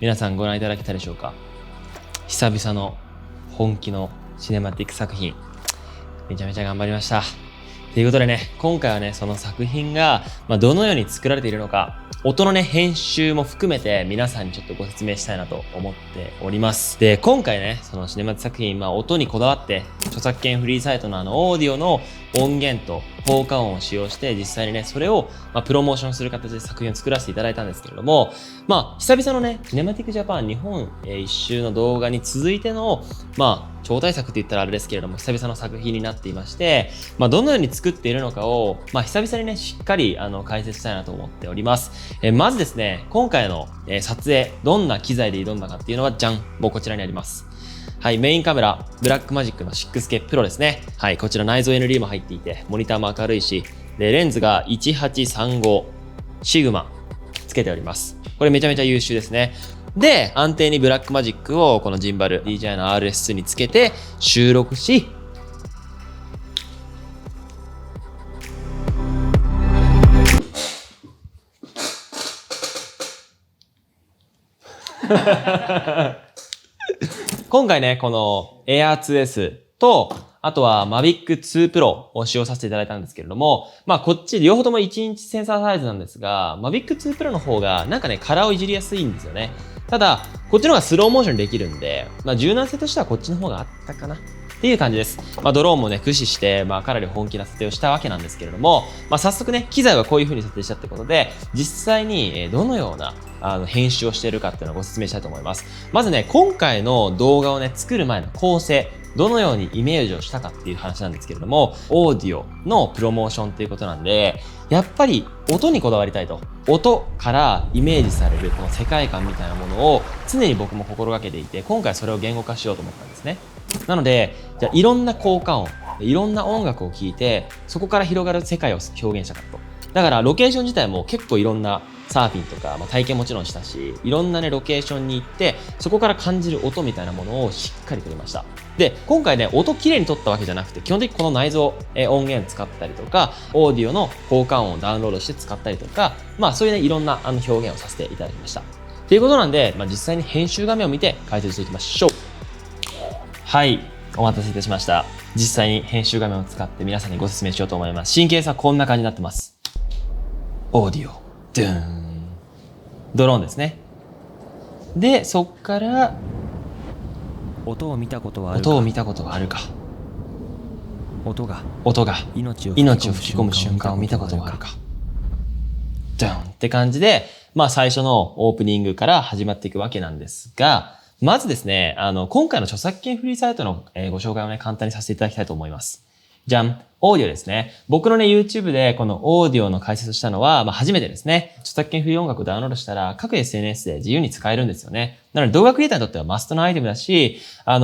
皆さんご覧いただけたでしょうか。久々の本気のシネマティック作品。めちゃめちゃ頑張りました。ということでね、今回はね、その作品が、どのように作られているのか、音のね、編集も含めて皆さんにちょっとご説明したいなと思っております。で、今回ね、そのシネマティック作品、音にこだわって、著作権フリーサイトのオーディオの音源と効果音を使用して、実際にね、それを、プロモーションする形で作品を作らせていただいたんですけれども、久々のね、シネマティックジャパン日本一周の動画に続いての、超大作って言ったらあれですけれども、久々の作品になっていまして、どのように作っているのかを、久々にね、しっかり解説したいなと思っております。まずですね、今回の撮影、どんな機材で挑んだかっていうのは、じゃん、もうこちらにあります。はい、メインカメラ、ブラックマジックの 6K Pro ですね。はい、こちら内蔵 ND も入っていて、モニターも明るいし、で、レンズが1835シグマつけております。これめちゃめちゃ優秀ですね。で、安定にブラックマジックをこのジンバル DJI の RS2 につけて収録し、今回ね、この Air 2S と、あとは Mavic 2 Pro を使用させていただいたんですけれども、こっち両方とも1インチセンサーサイズなんですが、Mavic 2 Pro の方がなんかね、カラーをいじりやすいんですよね。ただ、こっちの方がスローモーションできるんで、柔軟性としてはこっちの方があったかなっていう感じです。ドローンもね、駆使して、かなり本気な撮影をしたわけなんですけれども、早速ね、機材はこういう風に設定したってことで、実際にどのような編集をしているかっていうのをご説明したいと思います。まずね、今回の動画をね、作る前の構成、どのようにイメージをしたかっていう話なんですけれども、オーディオのプロモーションっていうことなんで、やっぱり音にこだわりたいと。音からイメージされるこの世界観みたいなものを常に僕も心がけていて、今回それを言語化しようと思ったんですね。なので、じゃあいろんな効果音、いろんな音楽を聴いて、そこから広がる世界を表現したかったと。だからロケーション自体も結構いろんなサーフィンとか、体験もちろんしたし、いろんなね、ロケーションに行って、そこから感じる音みたいなものをしっかり撮りました。で、今回ね、音きれいに撮ったわけじゃなくて、基本的にこの内蔵音源使ったりとか、オーディオの効果音をダウンロードして使ったりとか、そういうね、いろんな表現をさせていただきました。ということなんで、実際に編集画面を見て解説していきましょう。はい、お待たせいたしました。実際に編集画面を使って皆さんにご説明しようと思います。神経差はこんな感じになってます。オーディオ、ドゥーン。ドローンですね。で、そっから、音を見たことはあるか。音が命を吹き込む瞬間を見たことはあるか。ドーンって感じで、最初のオープニングから始まっていくわけなんですが、まずですね、今回の著作権フリーサイトのご紹介をね、簡単にさせていただきたいと思います。じゃん。オーディオですね。僕のね、YouTube でこのオーディオの解説をしたのは、初めてですね。著作権フリー音楽をダウンロードしたら、各 SNS で自由に使えるんですよね。なので動画クリエイターにとってはマストのアイテムだし、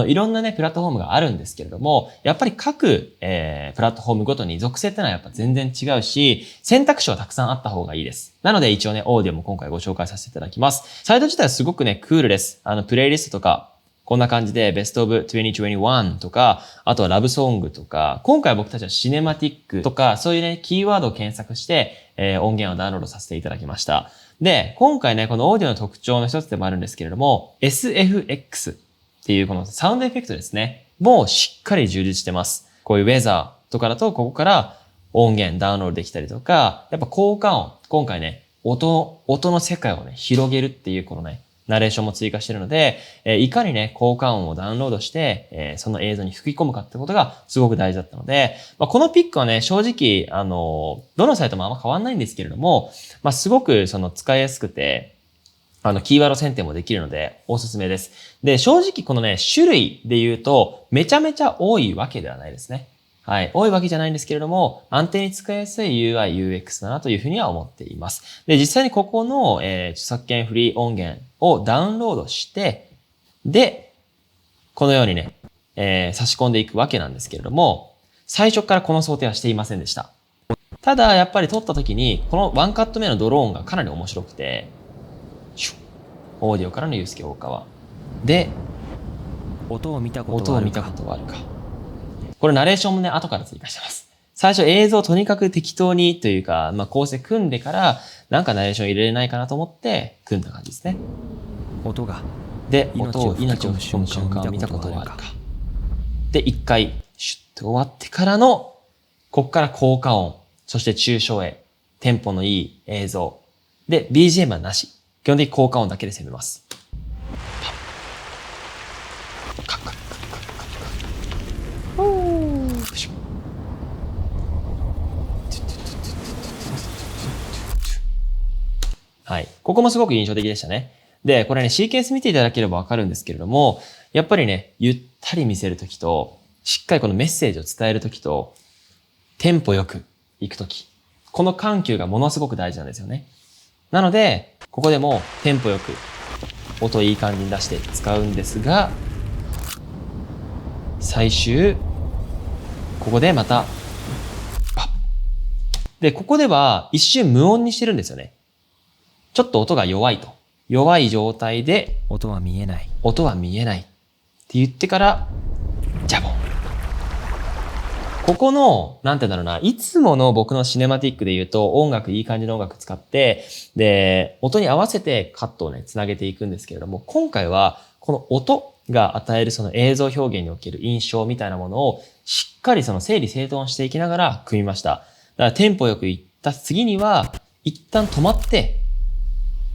いろんなね、プラットフォームがあるんですけれども、やっぱり各、プラットフォームごとに属性ってのはやっぱ全然違うし、選択肢はたくさんあった方がいいです。なので一応ね、オーディオも今回ご紹介させていただきます。サイト自体はすごくね、クールです。プレイリストとか、こんな感じで Best of 2021とか、あとはラブソングとか、今回僕たちはシネマティックとか、そういうね、キーワードを検索して、音源をダウンロードさせていただきました。で、今回ね、このオーディオの特徴の一つでもあるんですけれども、SFX っていうこのサウンドエフェクトですね。もうしっかり充実してます。こういうウェザーとかだと、ここから音源ダウンロードできたりとか、やっぱ効果音、今回ね、音の世界をね、広げるっていうこのね、ナレーションも追加しているので、いかにね、効果音をダウンロードして、その映像に吹き込むかってことがすごく大事だったので、このピックはね、正直、どのサイトもあんま変わんないんですけれども、すごく使いやすくて、キーワード選定もできるので、おすすめです。で、正直このね、種類で言うと、めちゃめちゃ多いわけではないですね。はい。多いわけじゃないんですけれども、安定に使いやすい UI、UX だなというふうには思っています。で、実際にここの、著作権フリー音源をダウンロードして、で、このようにね、差し込んでいくわけなんですけれども、最初からこの想定はしていませんでした。ただ、やっぱり撮った時に、このワンカット目のドローンがかなり面白くて、オーディオからのユースケ大川。で、音を見たこ音を見たとはあるか。ことはあるか。これナレーションもね、後から追加してます。最初映像をとにかく適当にというか、構成組んでから、なんかナレーション入れれないかなと思って、組んだ感じですね。音がで、命を吹き込む瞬間を見たことはあるか。で、一回、シュッと終わってからの、こっから効果音、そして抽象絵、テンポのいい映像。で、BGM はなし。基本的に効果音だけで攻めます。はい。ここもすごく印象的でしたね。で、これね、シーケンス見ていただければわかるんですけれども、やっぱりね、ゆったり見せるときと、しっかりこのメッセージを伝えるときと、テンポよく行くとき。この緩急がものすごく大事なんですよね。なので、ここでもテンポよく、音いい感じに出して使うんですが、最終、ここでまた、パッ。で、ここでは一瞬無音にしてるんですよね。ちょっと音が弱いと。弱い状態で、音は見えない。音は見えない。って言ってから、ジャボン。ここの、なんて言うんだろうな、いつもの僕のシネマティックで言うと、いい感じの音楽使って、で、音に合わせてカットをね、つなげていくんですけれども、今回は、この音が与えるその映像表現における印象みたいなものを、しっかりその整理整頓していきながら組みました。だからテンポよくいった次には、一旦止まって、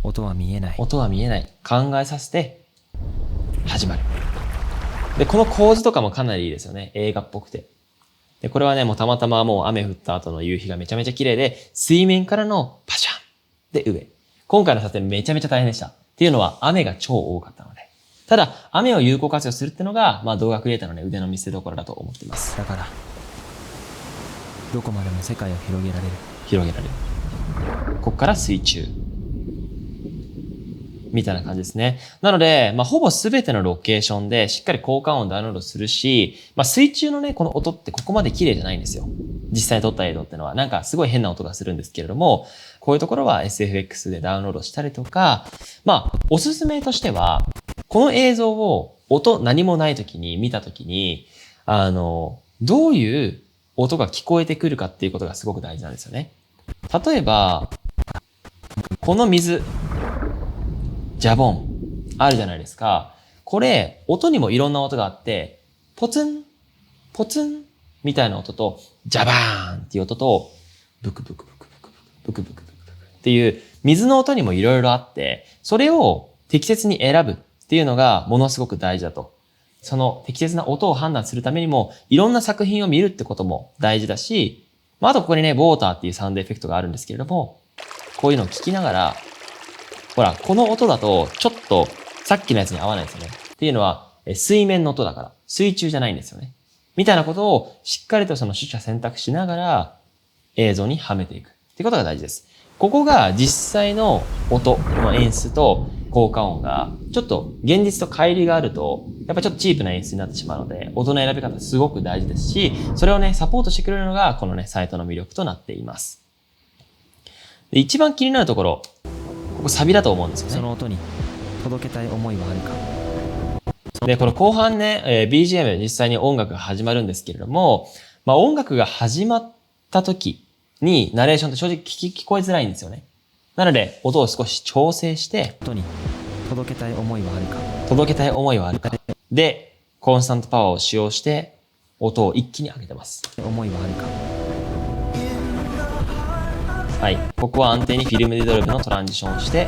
音は見えない。音は見えない。考えさせて、始まる。で、この構図とかもかなりいいですよね。映画っぽくて。で、これはね、もうたまたまもう雨降った後の夕日がめちゃめちゃ綺麗で、水面からのパシャンで上。今回の撮影めちゃめちゃ大変でした。っていうのは雨が超多かったので。ただ、雨を有効活用するっていうのが、まあ動画クリエイターのね、腕の見せ所だと思っています。だから、どこまでも世界を広げられる。広げられる。ここから水中。みたいな感じですね。なので、ほぼ全てのロケーションでしっかり効果音をダウンロードするし、水中のね、この音ってここまで綺麗じゃないんですよ。実際に撮った映像ってのは、なんかすごい変な音がするんですけれども、こういうところは SFX でダウンロードしたりとか、おすすめとしては、この映像を音何もない時に見た時に、どういう音が聞こえてくるかっていうことがすごく大事なんですよね。例えば、この水、ジャボン、あるじゃないですか。これ、音にもいろんな音があって、ポツン、ポツン、みたいな音と、ジャバーンっていう音と、ブクブクブクブクブクブクブクブクっていう水の音にもいろいろあって、それを適切に選ぶっていうのがものすごく大事だと。その適切な音を判断するためにも、いろんな作品を見るってことも大事だし、あとここにね、ウォーターっていうサウンドエフェクトがあるんですけれども、こういうのを聞きながら、ほら、この音だと、ちょっと、さっきのやつに合わないですよね。っていうのは、水面の音だから、水中じゃないんですよね。みたいなことを、しっかりとその取捨選択しながら、映像にはめていく。ってことが大事です。ここが実際の音の演出と効果音が、ちょっと現実と乖離があると、やっぱちょっとチープな演出になってしまうので、音の選び方すごく大事ですし、それをね、サポートしてくれるのが、このね、サイトの魅力となっています。で、一番気になるところ、ここサビだと思うんですよね。その音に届けたい思いはあるか。で、この後半ね、BGM 実際に音楽が始まるんですけれども、音楽が始まった時にナレーションって正直聞こえづらいんですよね。なので、音を少し調整して、音に届けたい思いはあるか。届けたい思いはあるか。で、コンスタントパワーを使用して、音を一気に上げてます。思いはあるか。はい。ここは安定にフィルムディドルブのトランジションをして、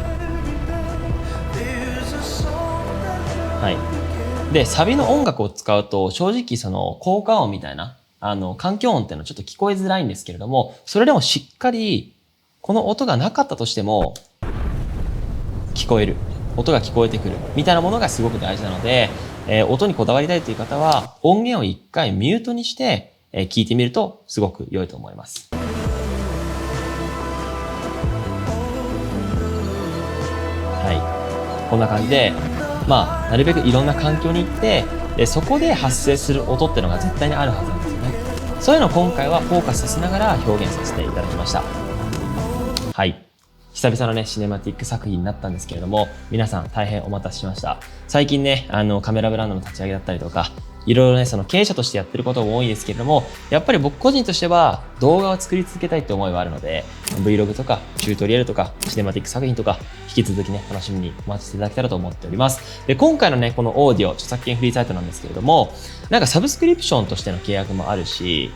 はい。で、サビの音楽を使うと、正直その効果音みたいな、環境音っていうのはちょっと聞こえづらいんですけれども、それでもしっかり、この音がなかったとしても、聞こえる。音が聞こえてくる。みたいなものがすごく大事なので、音にこだわりたいという方は、音源を一回ミュートにして、聞いてみるとすごく良いと思います。はい。こんな感じで、なるべくいろんな環境に行って、で、そこで発生する音っていうのが絶対にあるはずなんですよね。そういうのを今回はフォーカスさせながら表現させていただきました。はい。久々のね、シネマティック作品になったんですけれども、皆さん大変お待たせしました。最近ね、カメラブランドの立ち上げだったりとか、いろいろね、その経営者としてやってることも多いですけれども、やっぱり僕個人としては動画を作り続けたいって思いはあるので、Vlog とかチュートリアルとかシネマティック作品とか、引き続きね、楽しみに待ちていただけたらと思っております。で、今回のね、このオーディオ、著作権フリーサイトなんですけれども、なんかサブスクリプションとしての契約もあるし、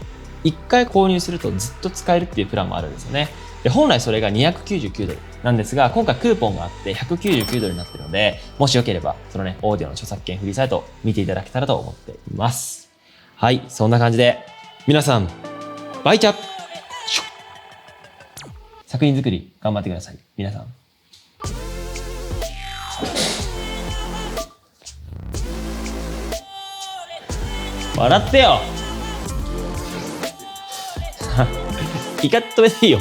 一回購入するとずっと使えるっていうプランもあるんですよね。で、本来それが299ドルなんですが、今回クーポンがあって199ドルになってるので、もしよければ、そのね、オーディオの著作権フリーサイトを見ていただけたらと思っています。はい、そんな感じで、皆さん、バイチャ作品作り頑張ってください。皆さん。笑ってよイカ止めていいよ。